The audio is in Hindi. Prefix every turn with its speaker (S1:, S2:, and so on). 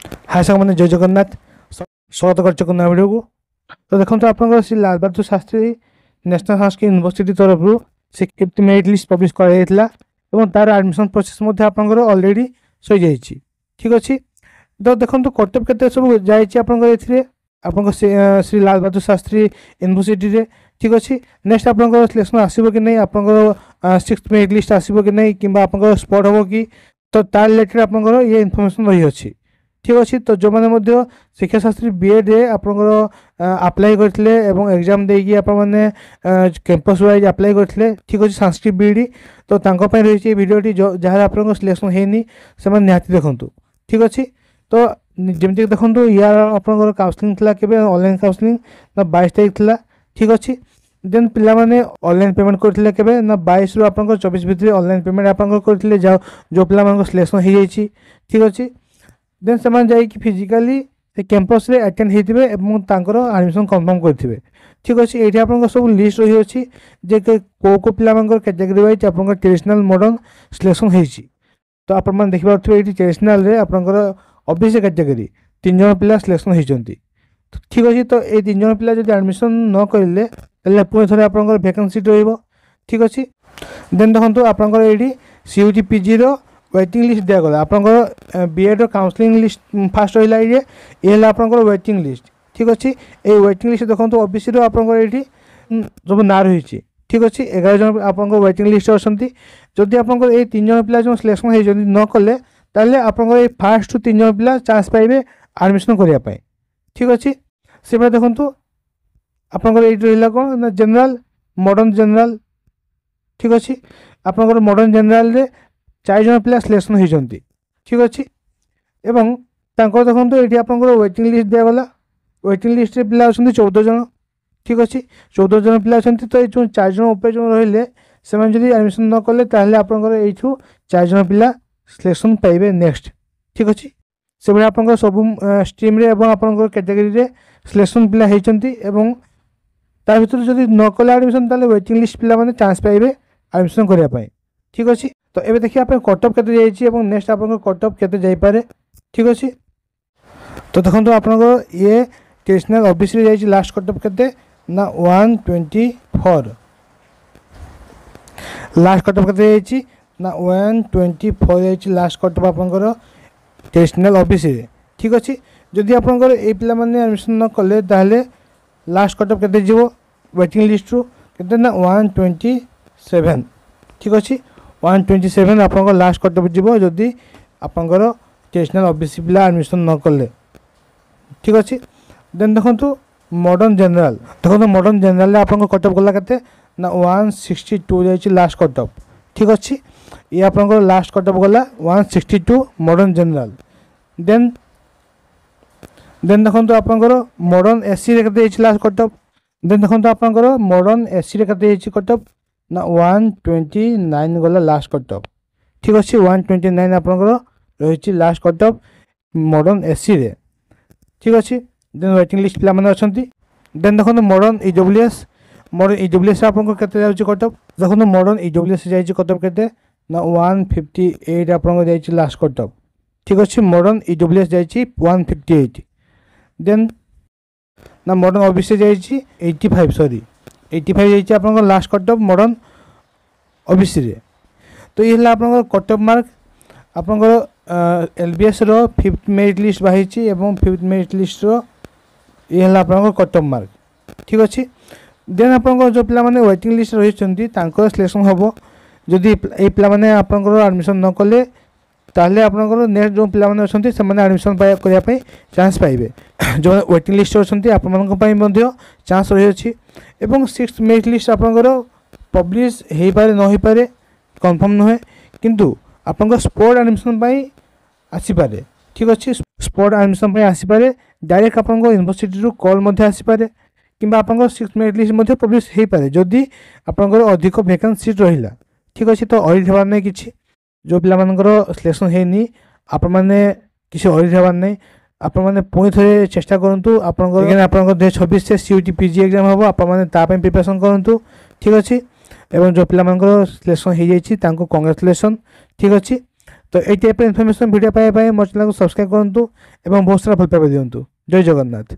S1: हाय साग मैंने जय जगन्नाथ स्वागत कर नया वीडियो को। तो देखो तो आप श्री लाल बहादुर शास्त्री नेशनल संस्कृत यूनिवर्सिटी तरफ से 50 मेरिट लिस्ट पब्लिश कर तार एडमिशन प्रोसेस ऑलरेडी सही जाइए। ठीक अच्छे तो देखो तो कट ऑफ केते सब जाइए आप श्री लाल बहादुर शास्त्री यूनिवर्सिटी रे। ठीक अच्छे नेक्स्ट आप सिलेक्शन आसो कि नहीं, आप 6th मेरिट लिस्ट आसो कि नहीं कि आप स्पॉट हम कि तो तार रिलेटेड आप ये इनफॉरमेशन रही अच्छी। ठीक अच्छे तो जो मैंने शिक्षा शास्त्री बीएड आपंकर आप्लाय करते एग्जाम देकी आपने कैंपस वाइज आप्लाय करते। ठीक अच्छे संस्कृत बीडी तो रही भिडियोटी जहाँ आप सिलेक्शन होनी से निहाती देखूँ। ठीक अच्छे तो जमी देखो यार आप काउंसलिंग के ऑनलाइन काउंसलिंग ना 22 तारीख थी। ठीक अच्छे देन पिला माने ऑनलाइन पेमेंट करथिले केबे ना 22 रु आपन 24 भितर ऑनलाइन पेमेंट आपन करथिले जो पिला मान सिलेक्शन हो जाइए। ठीक अच्छे देन से जाइए फिजिकाली कैंपस रे अटेंड होते एडमिशन कन्फर्म करेंगे। ठीक अच्छे ये आप सब लिस्ट रही अच्छी जे को पिला कैटेगरी वाइज आप ट्रेडिशनल मॉडर्न सिलेक्शन होती। तो आप देखिए ये ट्रेडिशनल आपंकर ओबीसी कैटेगरी 3 जन पिला सिलेक्शन होती। ठीक अच्छे तो ये 3 जन पिला जब एडमिशन न करेंगे पुणी थे आप वैकेंसी रही। ठीक अच्छे देन देखो आपंकर ये सीयूटी पीजी वेटिंग लिस्ट दिगला आप बीएड काउंसलिंग लिस्ट फास्ट रहा ये आप वेटिंग लिस्ट। ठीक अच्छे ये वेटिंग लिस्ट देखो ओबीसी ये सब ना रही। ठीक अच्छे 11 जन आप वेटिंग लिस्ट अच्छा जदि आप 3 जन पिला जो सिलेक्शन होती न कले आप फास्ट 3 जन पिला चांस पाइबे एडमिशन करने। ठीक अच्छे से देखो आपंकर ये रहा कौन ना जनरल मॉडर्न जनरल। ठीक अच्छे आपंकर मॉडर्न जनरल रे 4 जन पिला सिलेक्शन होती। ठीक अच्छे एवं देखो ये आप वेटिंग लिस्ट दिगला वेटिंग लिस्ट पिला अच्छा 14 जन। ठीक अच्छे 14 जन पिला अच्छा तो ये 4 जन उपर जो रही से एडमिशन न कले आपंकर यू 4 जन पिला सिलेक्शन पाइबे नेक्स्ट। ठीक अच्छे से भाई आप सब स्ट्रीम रे आप कैटेगरी रे सिलेक्शन पिला होती तार भर जब न कले एडमिशन ताले वेटिंग लिस्ट पिला माने चांस पाइबे एडमिशन करने। ठीक अच्छे तो ये देखिए आप कट ऑफ केते जाइए नेक्स्ट आप कट ऑफ केते जाइए। ठीक अच्छे तो देखो आप ये ट्रेडिशनल ओबीसी रे जाइए लास्ट कट ऑफ केते ना 124 लास्ट कट ऑफ केते जाइए ना 124 जाइए लास्ट कट ऑफ आपंकर ट्रेडिशनल ओबीसी रे। ठीक अच्छे जदि आपंकर ये पिला माने एडमिशन न कले ताहले लास्ट कट ऑफ केते जीवो वेटिंग लिस्ट रो केते ना 127। ठीक अच्छे 127 आप लास्ट कट ऑफ जीवो जदि आपंकर ट्रेडिशनल ओबीसी पिला एडमिशन न कले। ठीक अच्छे देन देखो मॉडर्न जनरल देखो मॉडर्न जनरल आप कट ऑफ गला केते ना 162 जाइए लास्ट कट ऑफ। ठीक अच्छे ये आप लास्ट कट ऑफ गला 162 मॉडर्न जनरल। देन देखो आपंकर मॉडर्न एससी रे केते लास्ट कट ऑफ। देन देखो आपंकर मॉडर्न एससी रे केते कट ऑफ ना 129 गला लास्ट कट ऑफ। ठीक अच्छे 129 आपंकर रही last cut off modern SC रे। ठीक अच्छे देन वेटिंग लिस्ट पिला माने अछंती। देन देखो मॉडर्न ईडब्ल्यूएस आपन केते जाउची कट ऑफ देखो मॉडर्न ईडब्ल्यूएस जाइए कट ऑफ केते ना 158 आपन जाइए लास्ट कट ऑफ। ठीक अच्छे मॉडर्न ईडब्ल्यूएस जाइए 158 देन ना मॉडर्न ओबीसी जाइए 85 सॉरी 85 जाइए आपन last cut off modern OBC रे। तो ये आप कट ऑफ मार्क आपंकर एलबीएस रो 5th मेरिट लिस्ट बाहरी 5th मेरिट लिस्ट रो ये आप कट ऑफ मार्क। ठीक अच्छे देन आप जो पिला माने वेटिंग लिस्ट रही सिलेक्शन हम जदि ये पिला माने आपंकर एडमिशन न कले ताहले आपंकर नेक्स्ट जो पिला माने अछंती से माने एडमिशन करने चांस पाइबे जो वेटिंग लिस्ट अच्छी आप चांस रही अच्छी। 6th मेरिट लिस्ट आपंकर पब्लिश हो पारे न हो पारे कन्फर्म नुहे किंतु आपंकर स्पॉट एडमिशन आसीपे। ठीक अच्छे स्पॉट एडमिशन आसीपे डायरेक्ट आप यूनिवर्सिटी कॉल आसीपे कि आप 6th मेरिट लिस्ट पब्लिश हो पारे जदि आपंकर अधिक वैकेंसी रहा। ठीक अच्छे तो ऑडिट हबार नहीं कि जो पिला सिलेक्शन होनी आप किसी ऑडिट हबार नहीं आप पुणी थे चेष्टा करूँ आप 2026 से सीयूटी पीजी एग्जाम हम आप प्रिपरेशन करूँ। ठीक अच्छे एवं जो पिला सिलेक्शन हो जाइए कंग्रेचुलेसन। ठीक अच्छे तो ये टाइप इनफर्मेशन भिडियो पाइबा मो चैनल को सब्सक्राइब करूँ और बहुत सारा भल पाइबा दिंतु। जय जगन्नाथ।